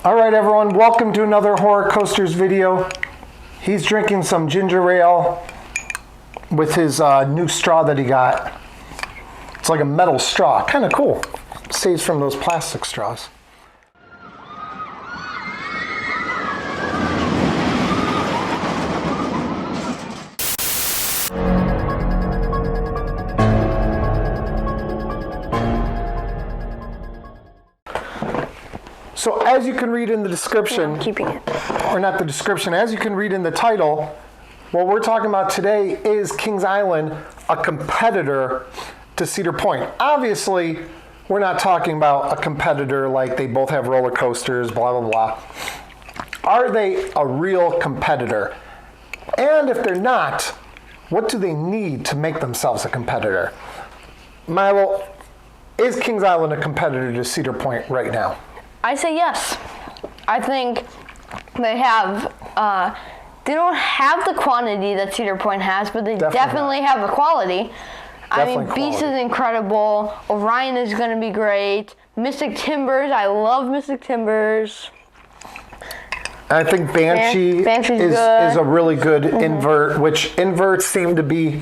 All right, everyone, welcome to another Horror Coasters video. He's drinking some ginger ale with his new straw that he got. It's like a metal straw, kind of cool. Saves from those plastic straws. So as you can read in the description, I'm keeping it. Or not the description, as you can read in the title, what we're talking about today is Kings Island, a competitor to Cedar Point. Obviously, we're not talking about a competitor like they both have roller coasters, blah, blah, blah. Are they a real competitor? And if they're not, what do they need to make themselves a competitor? Milo, is Kings Island a competitor to Cedar Point right now? I say yes. I think they have, they don't have the quantity that Cedar Point has, but they definitely have the quality. I mean, Beast is incredible. Orion is going to be great. Mystic Timbers, I love Mystic Timbers. I think Banshee is a really good invert, which inverts seem to be,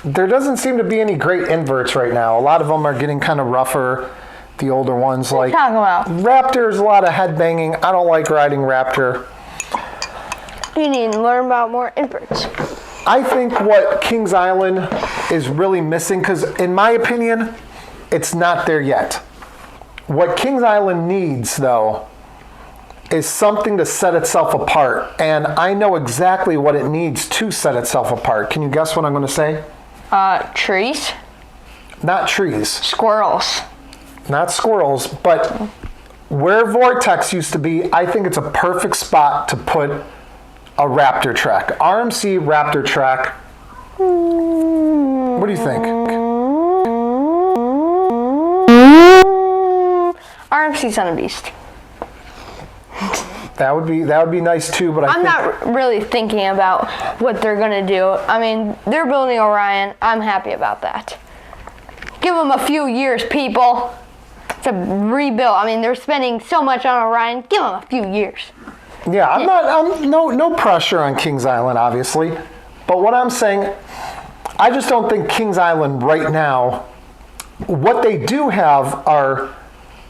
there doesn't seem to be any great inverts right now. A lot of them are getting kind of rougher. The older ones, like Raptor's a lot of headbanging. I don't like riding Raptor. You need to learn about more inverts. I think what Kings Island is really missing, because in my opinion, it's not there yet. What Kings Island needs, though, is something to set itself apart. And I know exactly what it needs to set itself apart. Can you guess what I'm going to say? Trees? Not trees. Squirrels. Not squirrels, but where Vortex used to be, I think it's a perfect spot to put a Raptor track. RMC Raptor track. What do you think? RMC's on a Beast. That would be nice too, but I'm not really thinking about what they're gonna do. I mean, they're building Orion. I'm happy about that. Give them a few years, people. To rebuild. I mean, they're spending so much on Orion. Give them a few years. Yeah, I'm no pressure on Kings Island, obviously. But what I'm saying, I just don't think Kings Island right now, what they do have are,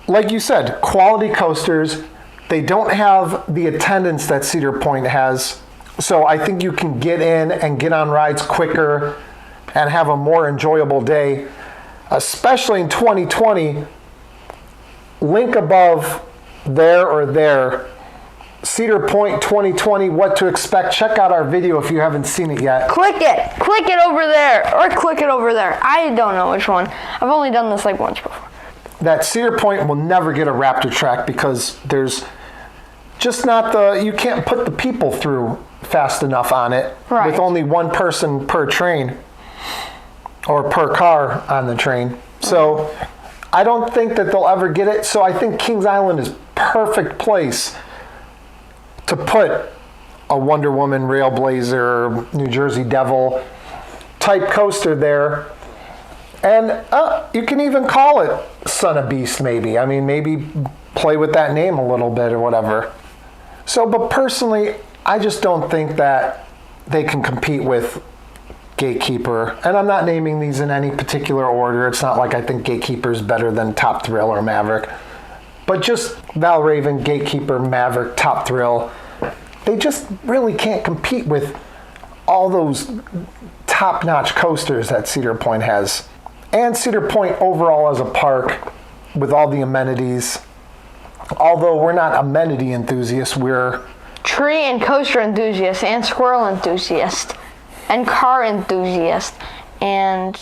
like you said, quality coasters. They don't have the attendance that Cedar Point has. So I think you can get in and get on rides quicker and have a more enjoyable day, especially in 2020. Link above there or there. Cedar Point 2020, what to expect. Check out our video if you haven't seen it yet. Click it over there, or click it over there. I don't know which one. I've only done this like once before. That Cedar Point will never get a Raptor track because there's just not you can't put the people through fast enough on it with only one person per train or per car on the train. So I don't think that they'll ever get it. So I think Kings Island is perfect place to put a Wonder Woman, Railblazer, New Jersey Devil type coaster there. And you can even call it Son of Beast maybe. I mean, maybe play with that name a little bit or whatever. So, but personally, I just don't think that they can compete with Gatekeeper, and I'm not naming these in any particular order. It's not like I think Gatekeeper is better than Top Thrill or Maverick, but just Valraven, Gatekeeper, Maverick, Top Thrill. They just really can't compete with all those top-notch coasters that Cedar Point has. And Cedar Point overall as a park with all the amenities. Although we're not amenity enthusiasts, we're tree and coaster enthusiasts and squirrel enthusiasts. And car enthusiast, and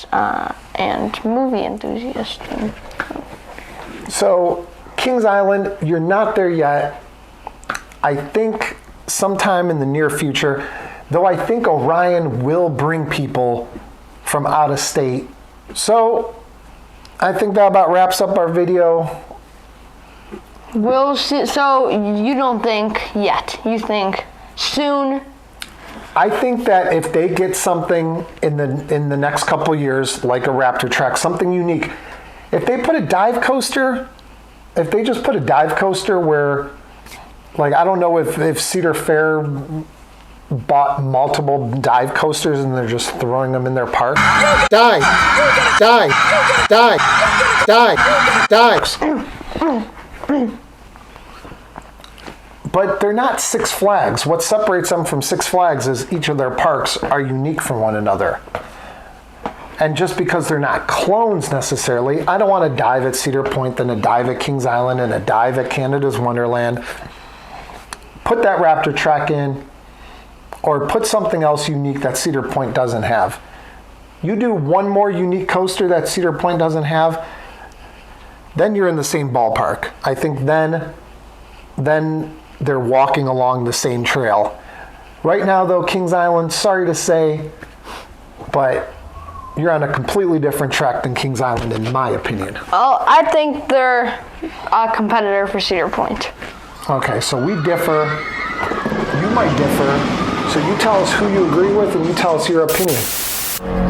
movie enthusiast. So, Kings Island, you're not there yet. I think sometime in the near future, though I think Orion will bring people from out of state. So, I think that about wraps up our video. We'll see. So, you don't think yet. You think soon? I think that if they get something in the next couple of years, like a Raptor track, something unique, if they put a dive coaster if they just put a dive coaster where, like, I don't know if Cedar Fair bought multiple dive coasters and they're just throwing them in their park. Dive, dive, dive, dive, dives. But they're not Six Flags. What separates them from Six Flags is each of their parks are unique from one another. And just because they're not clones necessarily, I don't want to dive at Cedar Point, then a dive at Kings Island, and a dive at Canada's Wonderland. Put that Raptor track in, or put something else unique that Cedar Point doesn't have. You do one more unique coaster that Cedar Point doesn't have, then you're in the same ballpark. I think then they're walking along the same trail. Right now, though, Kings Island, sorry to say, but you're on a completely different track than Kings Island, in my opinion. Oh, I think they're a competitor for Cedar Point. Okay, so we differ. You might differ. So you tell us who you agree with, and you tell us your opinion.